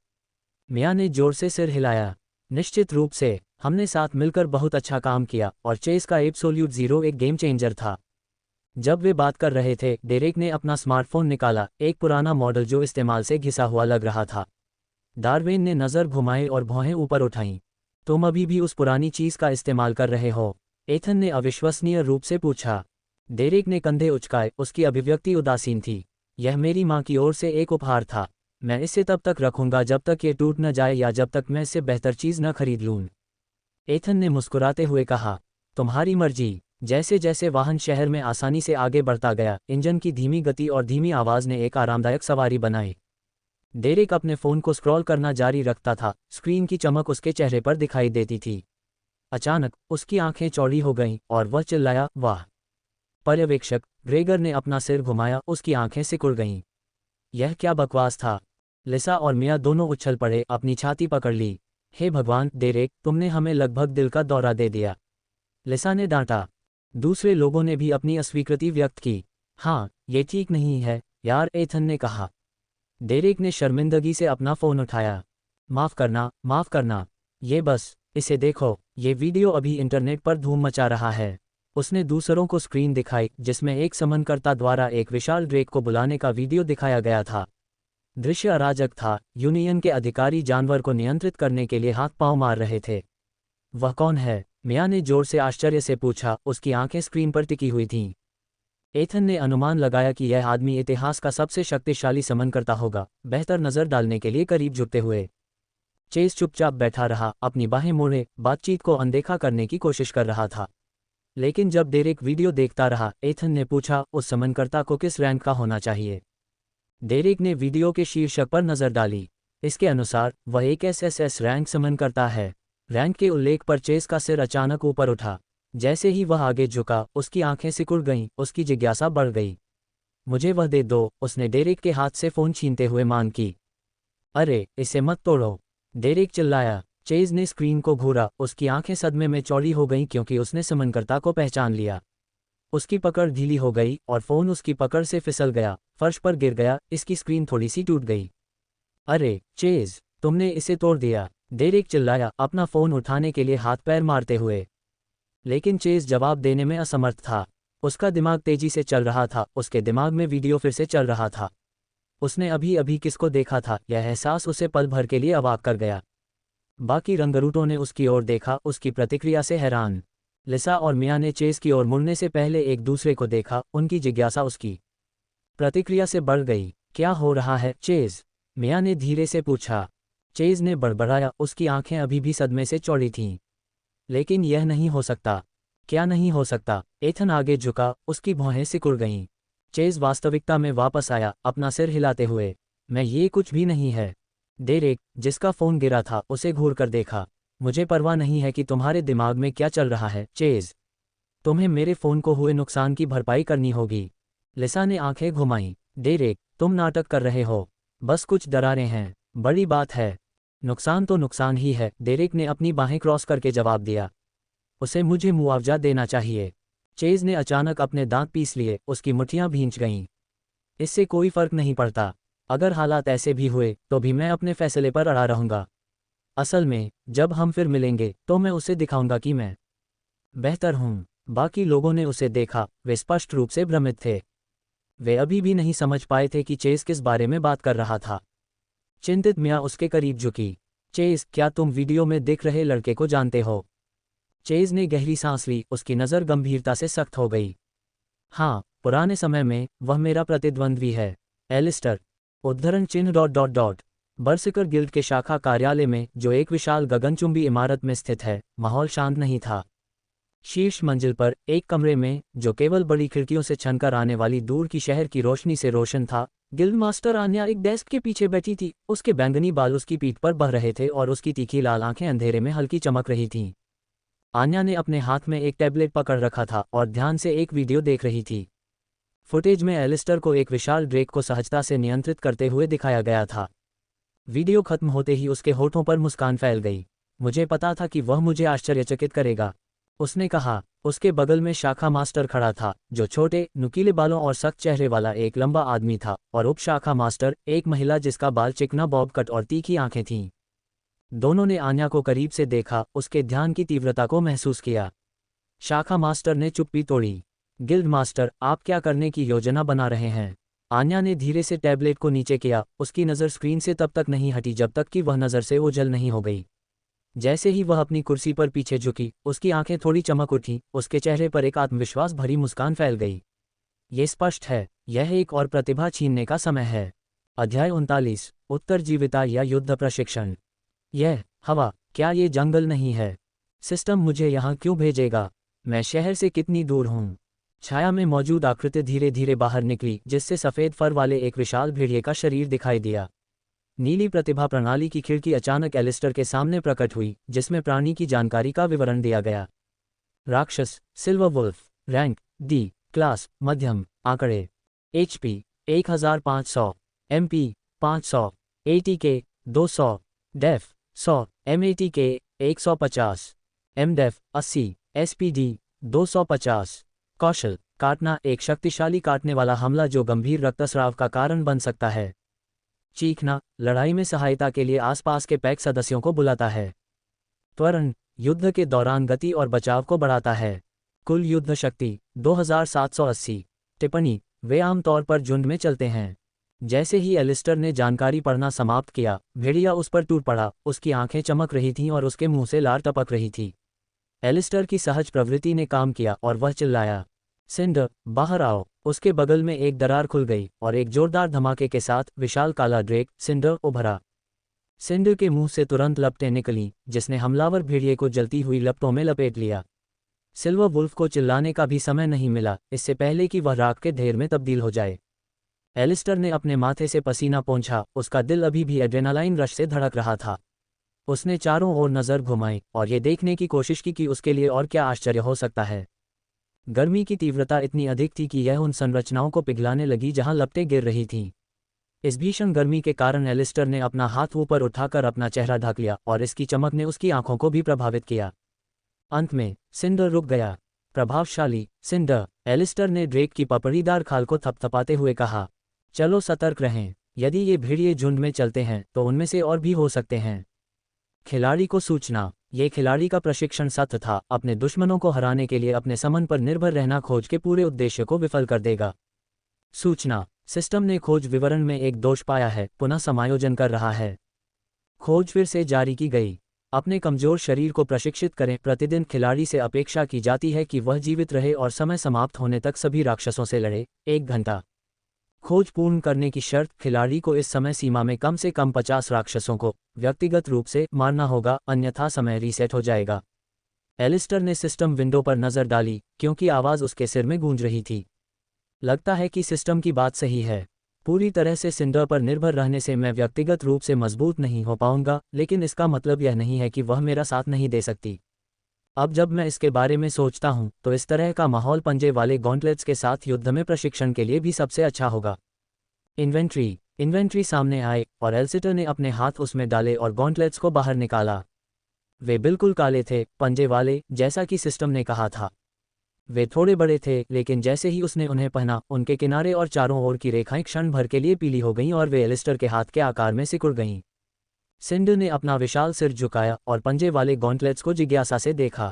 मिया ने जोर से सिर हिलाया। निश्चित रूप से, हमने साथ मिलकर बहुत अच्छा काम किया और चेस का एब्सोल्यूट ज़ीरो एक गेम चेंजर था। जब वे बात कर रहे थे, डेरेक ने अपना स्मार्टफोन निकाला, एक पुराना मॉडल जो इस्तेमाल से घिसा हुआ लग रहा था। डार्विन ने नज़र घुमाई और भौहें ऊपर उठाईं। तुम अभी भी उस पुरानी चीज़ का इस्तेमाल कर रहे हो? एथन ने अविश्वसनीय रूप से पूछा। डेरेक ने कंधे उचकाए, उसकी अभिव्यक्ति उदासीन थी। यह मेरी माँ की ओर से एक उपहार था। मैं इसे तब तक रखूंगा जब तक ये टूट न जाए या जब तक मैं इससे बेहतर चीज़ न खरीद लूँ। एथन ने मुस्कुराते हुए कहा, तुम्हारी मर्जी। जैसे जैसे वाहन शहर में आसानी से आगे बढ़ता गया, इंजन की धीमी गति और धीमी आवाज़ ने एक आरामदायक सवारी बनाई। डेरेक अपने फ़ोन को स्क्रॉल करना जारी रखता था, स्क्रीन की चमक उसके चेहरे पर दिखाई देती थी। अचानक उसकी आंखें चौड़ी हो गईं और वह चिल्लाया, वाह। पर्यवेक्षक, ग्रेगर ने अपना सिर घुमाया, उसकी आंखें सिकुड़ गईं। यह क्या बकवास था? लिसा और मिया दोनों उछल पड़े, अपनी छाती पकड़ ली। हे भगवान, डेरेक, तुमने हमें लगभग दिल का दौरा दे दिया, लिसा ने डांटा। दूसरे लोगों ने भी अपनी अस्वीकृति व्यक्त की। हाँ, ये ठीक नहीं है यार, एथन ने कहा। डेरेक ने शर्मिंदगी से अपना फ़ोन उठाया। माफ़ करना, ये बस, इसे देखो, ये वीडियो अभी इंटरनेट पर धूम मचा रहा है। उसने दूसरों को स्क्रीन दिखाई जिसमें एक समनकर्ता द्वारा एक विशाल ड्रेक को बुलाने का वीडियो दिखाया गया था। दृश्य अराजक था, यूनियन के अधिकारी जानवर को नियंत्रित करने के लिए हाथ पांव मार रहे थे। वह कौन है? मिया ने जोर से आश्चर्य से पूछा, उसकी आंखें स्क्रीन पर टिकी हुई थीं। एथन ने अनुमान लगाया कि यह आदमी इतिहास का सबसे शक्तिशाली समनकर्ता होगा, बेहतर नज़र डालने के लिए करीब झुकते हुए। चेस चुपचाप बैठा रहा, अपनी बाहें मोड़े, बातचीत को अनदेखा करने की कोशिश कर रहा था। लेकिन जब डेरेक वीडियो देखता रहा, एथन ने पूछा, उस समनकर्ता को किस रैंक का होना चाहिए? डेरेक ने वीडियो के शीर्षक पर नज़र डाली। इसके अनुसार वह एक एसएसएस रैंक समनकर्ता है। रैंक के उल्लेख पर चेस का सिर अचानक ऊपर उठा। जैसे ही वह आगे झुका, उसकी आंखें सिकुड़ गईं, उसकी जिज्ञासा बढ़ गई। मुझे वह दे दो, उसने डेरेक के हाथ से फ़ोन छीनते हुए मांग की। अरे, इसे मत तोड़ो, डेरेक चिल्लाया। चेज ने स्क्रीन को घूरा, उसकी आंखें सदमे में चौड़ी हो गईं क्योंकि उसने समनकर्ता को पहचान लिया। उसकी पकड़ ढीली हो गई और फ़ोन उसकी पकड़ से फिसल गया, फर्श पर गिर गया, इसकी स्क्रीन थोड़ी सी टूट गई। अरे, चेज, तुमने इसे तोड़ दिया, डेरेक चिल्लाया, अपना फ़ोन उठाने के लिए हाथ पैर मारते हुए। लेकिन चेज जवाब देने में असमर्थ था। उसका दिमाग तेजी से चल रहा था, उसके दिमाग में वीडियो फिर से चल रहा था। उसने अभी अभी किसको देखा था, यह एहसास उसे पल भर के लिए अवाक कर गया। बाकी रंगरूटों ने उसकी ओर देखा, उसकी प्रतिक्रिया से हैरान। लिसा और मिया ने चेस की ओर मुड़ने से पहले एक दूसरे को देखा, उनकी जिज्ञासा उसकी प्रतिक्रिया से बढ़ गई। क्या हो रहा है, चेज? मिया ने धीरे से पूछा। चेज ने बड़बड़ाया, उसकी आंखें अभी भी सदमे से चौड़ी थीं। लेकिन यह नहीं हो सकता। क्या नहीं हो सकता? एथन आगे झुका, उसकी भौहें सिकुड़ गईं। चेज वास्तविकता में वापस आया, अपना सिर हिलाते हुए। मैं ये कुछ भी नहीं है। डेरेक, जिसका फोन गिरा था, उसे घूरकर देखा। मुझे परवाह नहीं है कि तुम्हारे दिमाग में क्या चल रहा है, चेज। तुम्हें मेरे फोन को हुए नुकसान की भरपाई करनी होगी। लिसा ने आंखें घुमाईं। डेरेक, तुम नाटक कर रहे हो। बस कुछ दरारें हैं। बड़ी बात है। नुकसान तो नुकसान ही है, डेरेक ने अपनी बाहें क्रॉस करके जवाब दिया। उसे मुझे मुआवजा देना चाहिए। चेज ने अचानक अपने दांत पीस लिए, उसकी मुट्ठियां भींच गईं। इससे कोई फर्क नहीं पड़ता। अगर हालात ऐसे भी हुए तो भी मैं अपने फैसले पर अड़ा रहूंगा। असल में जब हम फिर मिलेंगे तो मैं उसे दिखाऊंगा कि मैं बेहतर हूं। बाकी लोगों ने उसे देखा, वे स्पष्ट रूप से भ्रमित थे। वे अभी भी नहीं समझ पाए थे कि चेज किस बारे में बात कर रहा था। चिंतित मियाँ उसके करीब झुकी। चेज, क्या तुम वीडियो में दिख रहे लड़के को जानते हो? चेज ने गहरी सांस ली, उसकी नज़र गंभीरता से सख्त हो गई। हाँ, पुराने समय में वह मेरा प्रतिद्वंद्वी है, एलिस्टर। उद्धरण चिन्ह डॉट डॉट डॉट। बर्सिकर गिल्ड के शाखा कार्यालय में, जो एक विशाल गगनचुंबी इमारत में स्थित है, माहौल शांत नहीं था। शीर्ष मंजिल पर एक कमरे में, जो केवल बड़ी खिड़कियों से छनकर आने वाली दूर की शहर की रोशनी से रोशन था, गिल्ड मास्टर आन्या एक डेस्क के पीछे बैठी थी। उसके बैंगनी बाल उसकी पीठ पर बह रहे थे और उसकी तीखी लाल आंखें अंधेरे में हल्की चमक रही थीं। आन्या ने अपने हाथ में एक टैबलेट पकड़ रखा था और ध्यान से एक वीडियो देख रही थी। फुटेज में एलिस्टर को एक विशाल ड्रेक को सहजता से नियंत्रित करते हुए दिखाया गया था। वीडियो खत्म होते ही उसके होठों पर मुस्कान फैल गई। मुझे पता था कि वह मुझे आश्चर्यचकित करेगा, उसने कहा। उसके बगल में शाखा मास्टर खड़ा था, जो छोटे, नुकीले बालों और सख्त चेहरे वाला एक लंबा आदमी था, और उप शाखा मास्टर, एक महिला जिसका बाल चिकना बॉब कट और तीखी आंखें थीं। दोनों ने आन्या को करीब से देखा, उसके ध्यान की तीव्रता को महसूस किया। शाखा मास्टर ने चुप्पी तोड़ी। गिल्ड मास्टर, आप क्या करने की योजना बना रहे हैं? आन्या ने धीरे से टैबलेट को नीचे किया, उसकी नज़र स्क्रीन से तब तक नहीं हटी जब तक कि वह नज़र से ओझल नहीं हो गई। जैसे ही वह अपनी कुर्सी पर पीछे झुकी, उसकी आंखें थोड़ी चमक उठी, उसके चेहरे पर एक आत्मविश्वास भरी मुस्कान फैल गई। ये स्पष्ट है, यह एक और प्रतिभा छीनने का समय है। अध्याय 39, उत्तरजीविता या युद्ध प्रशिक्षण। यह हवा, क्या ये जंगल नहीं है? सिस्टम मुझे यहाँ क्यों भेजेगा? मैं शहर से कितनी दूर हूँ? छाया में मौजूद आकृति धीरे धीरे बाहर निकली, जिससे सफ़ेद फर वाले एक विशाल भेड़िए का शरीर दिखाई दिया। नीली प्रतिभा प्रणाली की खिड़की अचानक एलिस्टर के सामने प्रकट हुई, जिसमें प्राणी की जानकारी का विवरण दिया गया। राक्षस, silver wolf, rank D, class मध्यम, आंकड़े HP 1500, MP 500, ATK 200, def 100, MATK 150, MDEF 80, SPD 250। कौशल, काटना, एक शक्तिशाली काटने वाला हमला जो गंभीर रक्तस्राव का कारण बन सकता है। चीखना, लड़ाई में सहायता के लिए आसपास के पैक सदस्यों को बुलाता है। त्वरण, युद्ध के दौरान गति और बचाव को बढ़ाता है। कुल युद्ध शक्ति 2780। टिप्पणी, वे आमतौर पर झुंड में चलते हैं। जैसे ही एलिस्टर ने जानकारी पढ़ना समाप्त किया, भेड़िया उस पर टूट पड़ा, उसकी आंखें चमक रही थीं और उसके मुंह से लार टपक रही थी। एलिस्टर की सहज प्रवृत्ति ने काम किया और वह चिल्लाया, सिंडर, बाहर आओ। उसके बगल में एक दरार खुल गई और एक जोरदार धमाके के साथ विशाल काला ड्रेक, सिंडर, उभरा। सिंडर के मुंह से तुरंत लपटें निकलीं, जिसने हमलावर भेड़िए को जलती हुई लपटों में लपेट लिया। सिल्वर वुल्फ को चिल्लाने का भी समय नहीं मिला, इससे पहले कि वह राख के ढेर में तब्दील हो जाए। एलिस्टर ने अपने माथे से पसीना पोंछा, उसका दिल अभी भी एड्रेनालाइन रश से धड़क रहा था। उसने चारों ओर नज़र घुमाई और ये देखने की कोशिश की कि उसके लिए और क्या आश्चर्य हो सकता है। गर्मी की तीव्रता इतनी अधिक थी कि यह उन संरचनाओं को पिघलाने लगी जहां लपटें गिर रही थीं। इस भीषण गर्मी के कारण एलिस्टर ने अपना हाथ ऊपर उठाकर अपना चेहरा ढक लिया और इसकी चमक ने उसकी आंखों को भी प्रभावित किया। अंत में सिंडर रुक गया। प्रभावशाली, सिंडर, एलिस्टर ने ड्रेक की पपड़ीदार खाल को थपथपाते हुए कहा। चलो सतर्क रहें, यदि ये भेड़िए झुंड में चलते हैं तो उनमें से और भी हो सकते हैं। खिलाड़ी को सूचना, ये खिलाड़ी का प्रशिक्षण सत्र था, अपने दुश्मनों को हराने के लिए अपने समन पर निर्भर रहना खोज के पूरे उद्देश्य को विफल कर देगा। सूचना, सिस्टम ने खोज विवरण में एक दोष पाया है, पुनः समायोजन कर रहा है। खोज फिर से जारी की गई। अपने कमजोर शरीर को प्रशिक्षित करें। प्रतिदिन खिलाड़ी से अपेक्षा की जाती है कि वह जीवित रहे और समय समाप्त होने तक सभी राक्षसों से लड़े। 1 घंटा। खोज पूर्ण करने की शर्त, खिलाड़ी को इस समय सीमा में कम से कम 50 राक्षसों को व्यक्तिगत रूप से मारना होगा, अन्यथा समय रीसेट हो जाएगा। एलिस्टर ने सिस्टम विंडो पर नज़र डाली, क्योंकि आवाज़ उसके सिर में गूंज रही थी। लगता है कि सिस्टम की बात सही है। पूरी तरह से सिंडर पर निर्भर रहने से मैं व्यक्तिगत रूप से मजबूत नहीं हो पाऊंगा, लेकिन इसका मतलब यह नहीं है कि वह मेरा साथ नहीं दे सकती। अब जब मैं इसके बारे में सोचता हूं, तो इस तरह का माहौल पंजे वाले गॉन्टलेट्स के साथ युद्ध में प्रशिक्षण के लिए भी सबसे अच्छा होगा। इन्वेंट्री सामने आए और एल्सिटर ने अपने हाथ उसमें डाले और गॉन्टलेट्स को बाहर निकाला। वे बिल्कुल काले थे, पंजे वाले, जैसा कि सिस्टम ने कहा था। वे थोड़े बड़े थे, लेकिन जैसे ही उसने उन्हें पहना, उनके किनारे और चारों ओर की रेखाएं क्षण भर के लिए पीली हो गईं और वे एलिस्टर के हाथ के आकार में सिकुड़ गईं। सिंडर ने अपना विशाल सिर झुकाया और पंजे वाले गॉन्टलेट्स को जिज्ञासा से देखा।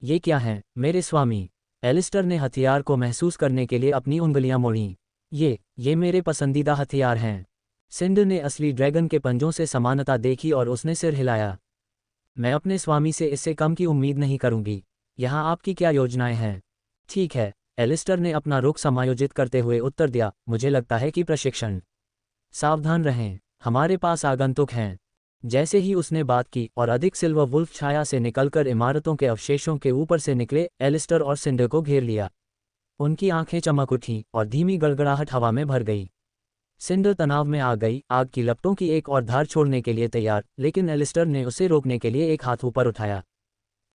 ये क्या हैं, मेरे स्वामी? एलिस्टर ने हथियार को महसूस करने के लिए अपनी उंगलियां मोड़ीं। ये मेरे पसंदीदा हथियार हैं। सिंडर ने असली ड्रैगन के पंजों से समानता देखी और उसने सिर हिलाया। मैं अपने स्वामी से इससे कम की उम्मीद नहीं करूंगी। यहाँ आपकी क्या योजनाएं हैं? ठीक है, एलिस्टर ने अपना रुख समायोजित करते हुए उत्तर दिया, मुझे लगता है कि प्रशिक्षण। सावधान रहें, हमारे पास आगंतुक हैं। जैसे ही उसने बात की और अधिक सिल्वर वुल्फ छाया से निकलकर इमारतों के अवशेषों के ऊपर से निकले, एलिस्टर और सिंडर को घेर लिया। उनकी आंखें चमक उठीं और धीमी गड़गड़ाहट हवा में भर गई। सिंडर तनाव में आ गई, आग की लपटों की एक और धार छोड़ने के लिए तैयार, लेकिन एलिस्टर ने उसे रोकने के लिए एक हाथ ऊपर उठाया।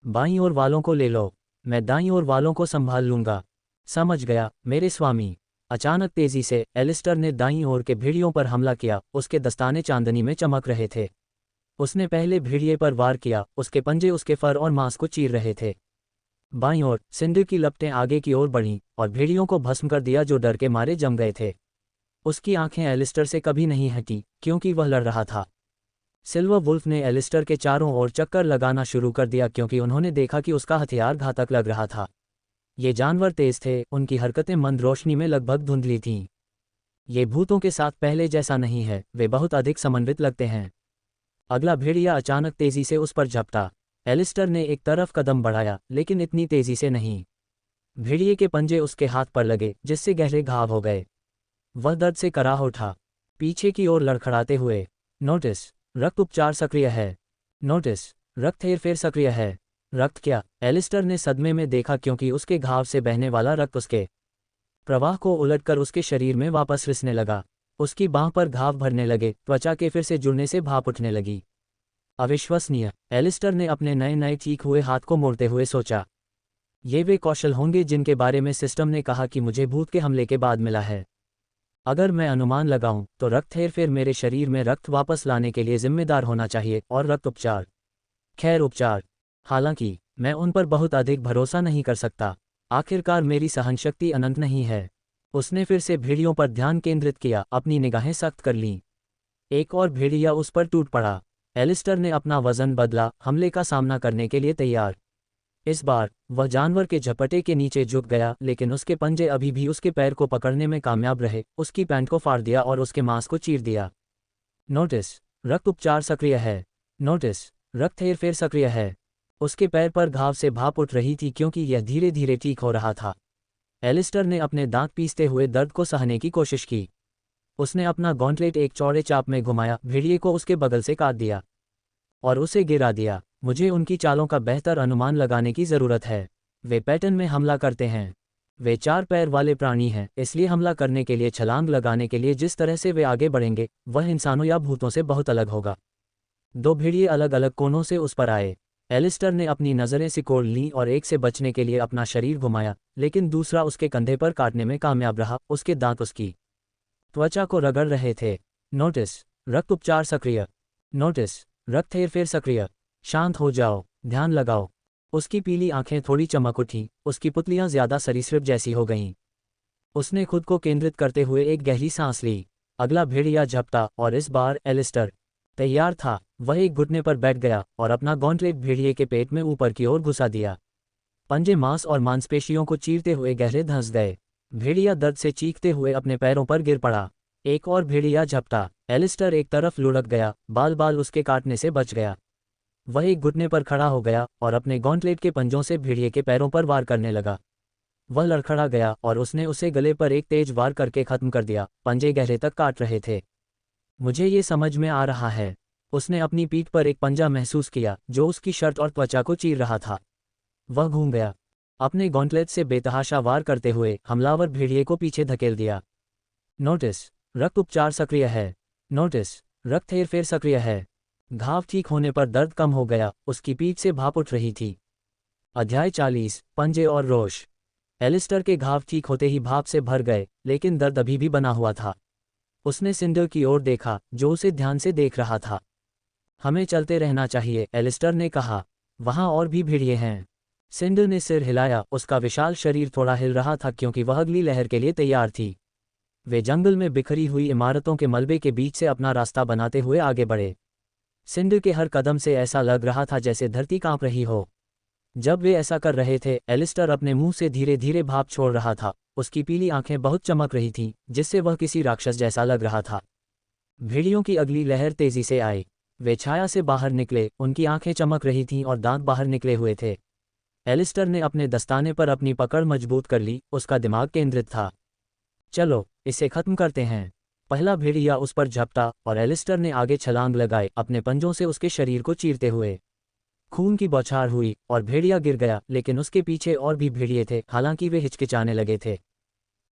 बाईं ओर वालों को ले लो, मैं दाईं ओर वालों को संभाल लूंगा। समझ गया, मेरे स्वामी। अचानक तेजी से एलिस्टर ने दाईं ओर के भेड़ियों पर हमला किया, उसके दस्ताने चांदनी में चमक रहे थे। उसने पहले भेड़िए पर वार किया, उसके पंजे उसके फर और मांस को चीर रहे थे। बाईं ओर सिंडर की लपटें आगे की ओर बढ़ीं और भेड़ियों को भस्म कर दिया जो डर के मारे जम गए थे। उसकी आंखें एलिस्टर से कभी नहीं हटी, क्योंकि वह लड़ रहा था। सिल्वर वुल्फ ने एलिस्टर के चारों ओर चक्कर लगाना शुरू कर दिया, क्योंकि उन्होंने देखा कि उसका हथियार घातक लग रहा था। ये जानवर तेज थे, उनकी हरकतें मंद रोशनी में लगभग धुंधली थीं। ये भूतों के साथ पहले जैसा नहीं है, वे बहुत अधिक समन्वित लगते हैं। अगला भेड़िया अचानक तेजी से उस पर झपटा। एलिस्टर ने एक तरफ कदम बढ़ाया, लेकिन इतनी तेजी से नहीं। भेड़िए के पंजे उसके हाथ पर लगे, जिससे गहरे घाव हो गए। वह दर्द से कराह उठा, पीछे की ओर लड़खड़ाते हुए। नोटिस, रक्त उपचार सक्रिय है। नोटिस, रक्त हेरफेर सक्रिय है। रक्त क्या? एलिस्टर ने सदमे में देखा, क्योंकि उसके घाव से बहने वाला रक्त उसके प्रवाह को उलटकर उसके शरीर में वापस रिसने लगा। उसकी बांह पर घाव भरने लगे, त्वचा के फिर से जुड़ने से भाप उठने लगी। अविश्वसनीय, एलिस्टर ने अपने नए नए ठीक हुए हाथ को मोड़ते हुए सोचा। ये वे कौशल होंगे जिनके बारे में सिस्टम ने कहा कि मुझे भूत के हमले के बाद मिला है। अगर मैं अनुमान लगाऊं, तो रक्त हेरफेर मेरे शरीर में रक्त वापस लाने के लिए जिम्मेदार होना चाहिए, और रक्त उपचार, खैर उपचार। हालांकि मैं उन पर बहुत अधिक भरोसा नहीं कर सकता। आखिरकार मेरी सहनशक्ति अनंत नहीं है। उसने फिर से भेड़ियों पर ध्यान केंद्रित किया, अपनी निगाहें सख्त कर लीं। एक और भेड़िया उस पर टूट पड़ा। एलिस्टर ने अपना वजन बदला, हमले का सामना करने के लिए तैयार। इस बार वह जानवर के झपटे के नीचे झुक गया, लेकिन उसके पंजे अभी भी उसके पैर को पकड़ने में कामयाब रहे। उसकी पैंट को फाड़ दिया और उसके मांस को चीर दिया। नोटिस, रक्त उपचार सक्रिय है। नोटिस, रक्त हेरफेर सक्रिय है। उसके पैर पर घाव से भाप उठ रही थी, क्योंकि यह धीरे धीरे ठीक हो रहा था। एलिस्टर ने अपने दांत पीसते हुए दर्द को सहने की कोशिश की। उसने अपना गॉन्टलेट एक चौड़े चाप में घुमाया, भेड़िए को उसके बगल से काट दिया और उसे गिरा दिया। मुझे उनकी चालों का बेहतर अनुमान लगाने की ज़रूरत है। वे पैटर्न में हमला करते हैं। वे 4 पैर वाले प्राणी हैं, इसलिए हमला करने के लिए छलांग लगाने के लिए जिस तरह से वे आगे बढ़ेंगे, वह इंसानों या भूतों से बहुत अलग होगा। 2 भेड़िए अलग अलग कोनों से उस पर आए। एलिस्टर ने अपनी नज़रें सिकोड़ लीं और एक से बचने के लिए अपना शरीर घुमाया, लेकिन दूसरा उसके कंधे पर काटने में कामयाब रहा। उसके दांत उसकी त्वचा को रगड़ रहे थे। नोटिस, रक्त उपचार सक्रिय। नोटिस, रक्त हेरफेर सक्रिय। शांत हो जाओ, ध्यान लगाओ। उसकी पीली आंखें थोड़ी चमक उठीं, उसकी पुतलियां ज्यादा सरीसृप जैसी हो गईं। उसने खुद को केंद्रित करते हुए एक गहरी सांस ली। अगला भेड़िया झपटा और इस बार एलिस्टर तैयार था। वह एक घुटने पर बैठ गया और अपना गॉन्टलेट भेड़िए के पेट में ऊपर की ओर घुसा दिया। पंजे मांस और मांसपेशियों को चीरते हुए गहरे धंस गए। भेड़िया दर्द से चीखते हुए अपने पैरों पर गिर पड़ा। एक और भेड़िया झपटा। एलिस्टर एक तरफ लुढ़क गया, बाल बाल उसके काटने से बच गया। वह एक घुटने पर खड़ा हो गया और अपने गॉन्टलेट के पंजों से भेड़िए के पैरों पर वार करने लगा। वह लड़खड़ा गया और उसने उसे गले पर एक तेज वार करके खत्म कर दिया। पंजे गहरे तक काट रहे थे। मुझे ये समझ में आ रहा है। उसने अपनी पीठ पर एक पंजा महसूस किया जो उसकी शर्ट और त्वचा को चीर रहा था। वह घूम गया, अपने गॉन्टलेट से बेतहाशा वार करते हुए हमलावर भेड़िए को पीछे धकेल दिया। नोटिस, रक्त उपचार सक्रिय है। नोटिस, रक्त हेरफेर सक्रिय है। घाव ठीक होने पर दर्द कम हो गया, उसकी पीठ से भाप उठ रही थी। अध्याय 40, पंजे और रोश। एलिस्टर के घाव ठीक होते ही भाप से भर गए, लेकिन दर्द अभी भी बना हुआ था। उसने सिंडर की ओर देखा जो उसे ध्यान से देख रहा था। हमें चलते रहना चाहिए, एलिस्टर ने कहा। वहां और भी भेड़िए हैं। सिंडर ने सिर हिलाया, उसका विशाल शरीर थोड़ा हिल रहा था क्योंकि वह अगली लहर के लिए तैयार थी। वे जंगल में बिखरी हुई इमारतों के मलबे के बीच से अपना रास्ता बनाते हुए आगे बढ़े। सिंडर के हर कदम से ऐसा लग रहा था जैसे धरती कांप रही हो। जब वे ऐसा कर रहे थे, एलिस्टर अपने मुंह से धीरे धीरे भाप छोड़ रहा था। उसकी पीली आंखें बहुत चमक रही थीं, जिससे वह किसी राक्षस जैसा लग रहा था। भेड़ियों की अगली लहर तेजी से आई। वे छाया से बाहर निकले, उनकी आंखें चमक रही थीं और दांत बाहर निकले हुए थे। एलिस्टर ने अपने दस्ताने पर अपनी पकड़ मजबूत कर ली, उसका दिमाग केंद्रित था। चलो, इसे खत्म करते हैं। पहला भेड़िया उस पर झपटा और एलिस्टर ने आगे छलांग लगाई, अपने पंजों से उसके शरीर को चीरते हुए। खून की बौछार हुई और भेड़िया गिर गया, लेकिन उसके पीछे और भी भेड़िए थे, हालांकि वे हिचकिचाने लगे थे।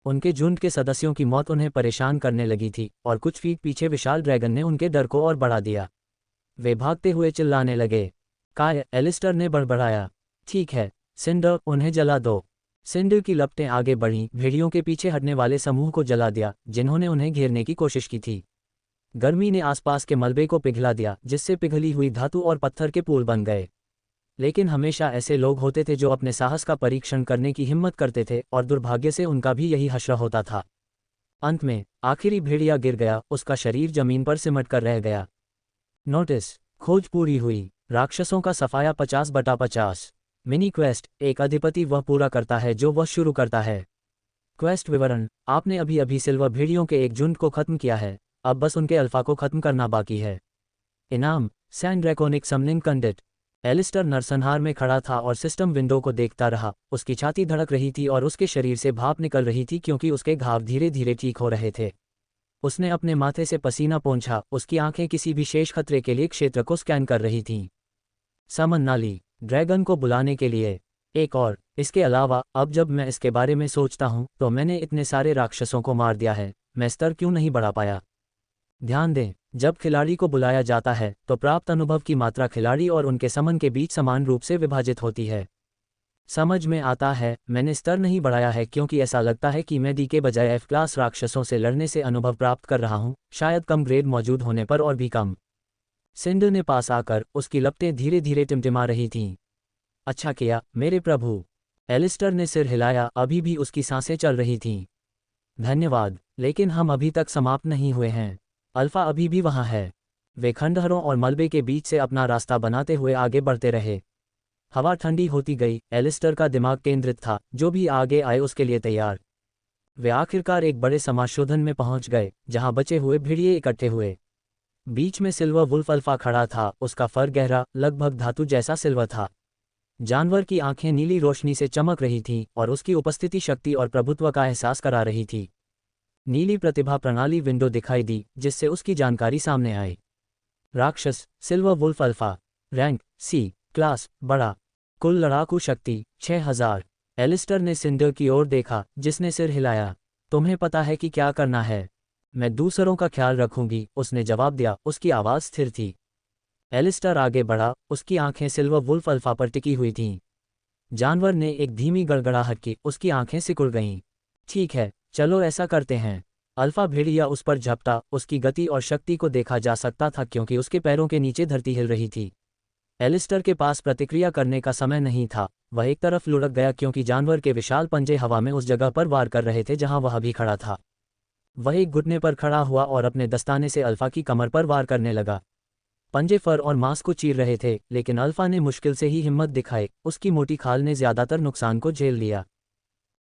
उनके झुंड के सदस्यों की मौत उन्हें परेशान करने लगी थी और कुछ फीट पीछे विशाल ड्रैगन ने उनके डर को और बढ़ा दिया। वे भागते हुए चिल्लाने लगे। काय, एलिस्टर ने बड़बड़ाया। ठीक है सिंडर, उन्हें जला दो। सिंडर की लपटें आगे बढ़ीं, भेड़ियों के पीछे हटने वाले समूह को जला दिया जिन्होंने उन्हें घेरने की कोशिश की थी। गर्मी ने आसपास के मलबे को पिघला दिया, जिससे पिघली हुई धातु और पत्थर के पुल बन गए। लेकिन हमेशा ऐसे लोग होते थे जो अपने साहस का परीक्षण करने की हिम्मत करते थे, और दुर्भाग्य से उनका भी यही हश्र होता था। अंत में आखिरी भेड़िया गिर गया, उसका शरीर जमीन पर सिमट कर रह गया। नोटिस, खोज पूरी हुई। राक्षसों का सफाया 50/50। मिनी क्वेस्ट, एक अधिपति वह पूरा करता है जो वह शुरू करता है। क्वेस्ट विवरण, आपने अभी अभी सिल्वर भेड़ियों के एक झुंड को खत्म किया है, अब बस उनके अल्फा को खत्म करना बाकी है। इनाम, सैंड ड्रैकोनिक समलिंग कंडिट। एलिस्टर नरसंहार में खड़ा था और सिस्टम विंडो को देखता रहा। उसकी छाती धड़क रही थी और उसके शरीर से भाप निकल रही थी क्योंकि उसके घाव धीरे धीरे ठीक हो रहे थे। उसने अपने माथे से पसीना पोंछा, उसकी आंखें किसी विशेष खतरे के लिए क्षेत्र को स्कैन कर रही थीं। समन नाली, ड्रैगन को बुलाने के लिए। एक और, इसके अलावा अब जब मैं इसके बारे में सोचता हूँ तो मैंने इतने सारे राक्षसों को मार दिया है, मैं स्तर क्यों नहीं बढ़ा पाया। ध्यान दें, जब खिलाड़ी को बुलाया जाता है तो प्राप्त अनुभव की मात्रा खिलाड़ी और उनके समन के बीच समान रूप से विभाजित होती है। समझ में आता है, मैंने स्तर नहीं बढ़ाया है क्योंकि ऐसा लगता है कि मैं डी के बजाय एफ क्लास राक्षसों से लड़ने से अनुभव प्राप्त कर रहा हूँ, शायद कम ग्रेड मौजूद होने पर और भी कम। सिंडर ने पास आकर, उसकी लपटें धीरे धीरे टिमटिमा रही थीं। अच्छा किया मेरे प्रभु। एलिस्टर ने सिर हिलाया, अभी भी उसकी सांसें चल रही थीं। धन्यवाद, लेकिन हम अभी तक समाप्त नहीं हुए हैं। अल्फा अभी भी वहाँ है। वे खंडहरों और मलबे के बीच से अपना रास्ता बनाते हुए आगे बढ़ते रहे। हवा ठंडी होती गई, एलिस्टर का दिमाग केंद्रित था, जो भी आगे आए उसके लिए तैयार। वे आखिरकार एक बड़े समाशोधन में पहुंच गए, जहां बचे हुए भेड़िए इकट्ठे हुए। बीच में सिल्वर वुल्फ अल्फा खड़ा था, उसका फर गहरा, लगभग धातु जैसा सिल्वर था। जानवर की आंखें नीली रोशनी से चमक रही थीं और उसकी उपस्थिति शक्ति और प्रभुत्व का एहसास करा रही थी। नीली प्रतिभा प्रणाली विंडो दिखाई दी, जिससे उसकी जानकारी सामने आई। राक्षस, silver wolf alpha, rank C, class बड़ा, कुल लड़ाकू शक्ति 6000। एलिस्टर ने सिंडर की ओर देखा, जिसने सिर हिलाया। तुम्हें पता है कि क्या करना है। मैं दूसरों का ख्याल रखूंगी, उसने जवाब दिया, उसकी आवाज़ स्थिर थी। एलिस्टर आगे बढ़ा, उसकी आंखें सिल्वर वुल्फ अल्फा पर टिकी हुई थीं। जानवर ने एक धीमी गड़गड़ाहट की, उसकी आंखें सिकुड़ गईं। ठीक है, चलो ऐसा करते हैं। अल्फा भेड़िया उस पर झपटा, उसकी गति और शक्ति को देखा जा सकता था क्योंकि उसके पैरों के नीचे धरती हिल रही थी। एलिस्टर के पास प्रतिक्रिया करने का समय नहीं था, वह एक तरफ लुढ़क गया क्योंकि जानवर के विशाल पंजे हवा में उस जगह पर वार कर रहे थे जहां वह भी खड़ा था। वह एक घुटने पर खड़ा हुआ और अपने दस्ताने से अल्फा की कमर पर वार करने लगा। पंजे फर और मांस को चीर रहे थे, लेकिन अल्फा ने मुश्किल से ही हिम्मत दिखाई, उसकी मोटी खाल ने ज्यादातर नुकसान को झेल लिया।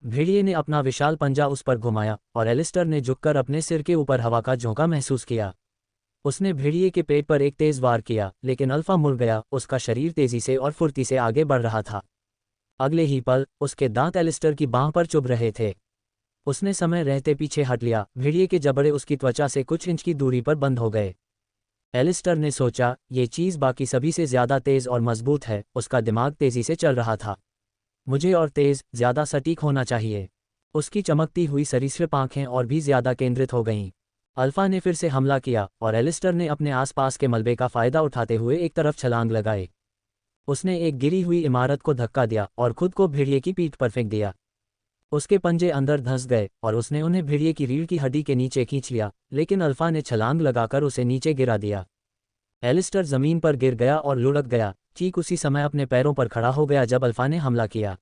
भेड़िए ने अपना विशाल पंजा उस पर घुमाया और एलिस्टर ने झुककर अपने सिर के ऊपर हवा का झोंका महसूस किया। उसने भेड़िए के पेट पर एक तेज वार किया, लेकिन अल्फा मुड़ गया, उसका शरीर तेजी से और फुर्ती से आगे बढ़ रहा था। अगले ही पल उसके दांत एलिस्टर की बांह पर चुभ रहे थे। उसने समय रहते पीछे हट लिया, भेड़िए के जबड़े उसकी त्वचा से कुछ इंच की दूरी पर बंद हो गए। एलिस्टर ने सोचा, ये चीज़ बाकी सभी से ज़्यादा तेज़ और मजबूत है। उसका दिमाग तेज़ी से चल रहा था। मुझे और तेज़, ज़्यादा सटीक होना चाहिए। उसकी चमकती हुई सरीसृप आंखें और भी ज़्यादा केंद्रित हो गईं। अल्फा ने फिर से हमला किया और एलिस्टर ने अपने आसपास के मलबे का फायदा उठाते हुए एक तरफ छलांग लगाई। उसने एक गिरी हुई इमारत को धक्का दिया और खुद को भेड़िए की पीठ पर फेंक दिया। उसके पंजे अंदर धंस गए और उसने उन्हें भेड़िए की रीढ़ की हड्डी के नीचे खींच लिया, लेकिन अल्फा ने छलांग लगाकर उसे नीचे गिरा दिया। एलिस्टर जमीन पर गिर गया और लुढ़क गया, ठीक उसी समय अपने पैरों पर खड़ा हो गया जब अल्फा ने हमला किया।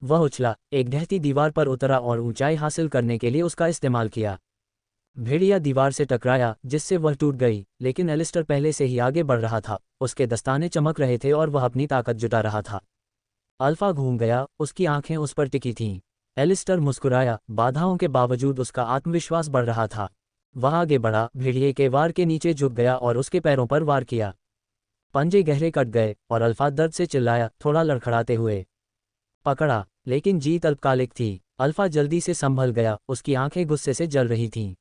वह उछला, एक ढहती दीवार पर उतरा और ऊंचाई हासिल करने के लिए उसका इस्तेमाल किया। भेड़िया दीवार से टकराया, जिससे वह टूट गई, लेकिन एलिस्टर पहले से ही आगे बढ़ रहा था। उसके दस्ताने चमक रहे थे और वह अपनी ताकत जुटा रहा था। अल्फा घूम गया, उसकी आंखें उस पर टिकी थीं। एलिस्टर मुस्कुराया, बाधाओं के बावजूद उसका आत्मविश्वास बढ़ रहा था। वह आगे बढ़ा, भेड़िए के वार के नीचे झुक गया और उसके पैरों पर वार किया। पंजे गहरे कट गए और अल्फा दर्द से चिल्लाया, थोड़ा लड़खड़ाते हुए। पकड़ा, लेकिन जीत अल्पकालिक थी। अल्फा जल्दी से संभल गया, उसकी आंखें गुस्से से जल रही थीं।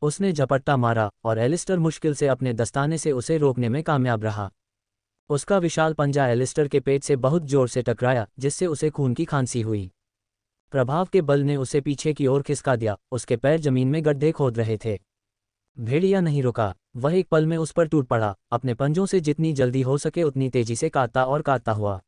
उसने झपट्टा मारा और एलिस्टर मुश्किल से अपने दस्ताने से उसे रोकने में कामयाब रहा। उसका विशाल पंजा एलिस्टर के पेट से बहुत जोर से टकराया, जिससे उसे खून की खांसी हुई। प्रभाव के बल ने उसे पीछे की ओर खिसका दिया, उसके पैर जमीन में गड्ढे खोद रहे थे। भेड़िया नहीं रुका, वह एक पल में उस पर टूट पड़ा, अपने पंजों से जितनी जल्दी हो सके उतनी तेजी से काटता और काटता हुआ।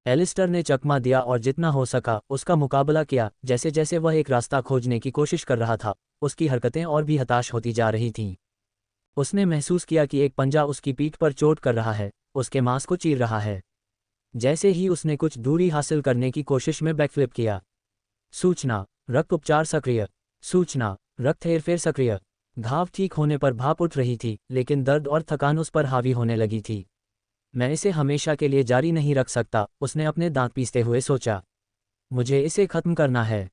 एलिस्टर ने चकमा दिया और जितना हो सका उसका मुकाबला किया। जैसे जैसे वह एक रास्ता खोजने की कोशिश कर रहा था, उसकी हरकतें और भी हताश होती जा रही थीं। उसने महसूस किया कि एक पंजा उसकी पीठ पर चोट कर रहा है, उसके मांस को चीर रहा है। जैसे ही उसने कुछ दूरी हासिल करने की कोशिश में बैकफ्लिप किया। सूचना, रक्त उपचार सक्रिय। सूचना, रक्त हेरफेर सक्रिय। घाव ठीक होने पर भाप उठ रही थी, लेकिन दर्द और थकान उस पर हावी होने लगी थी। मैं इसे हमेशा के लिए जारी नहीं रख सकता, उसने अपने दांत पीसते हुए सोचा। मुझे इसे खत्म करना है।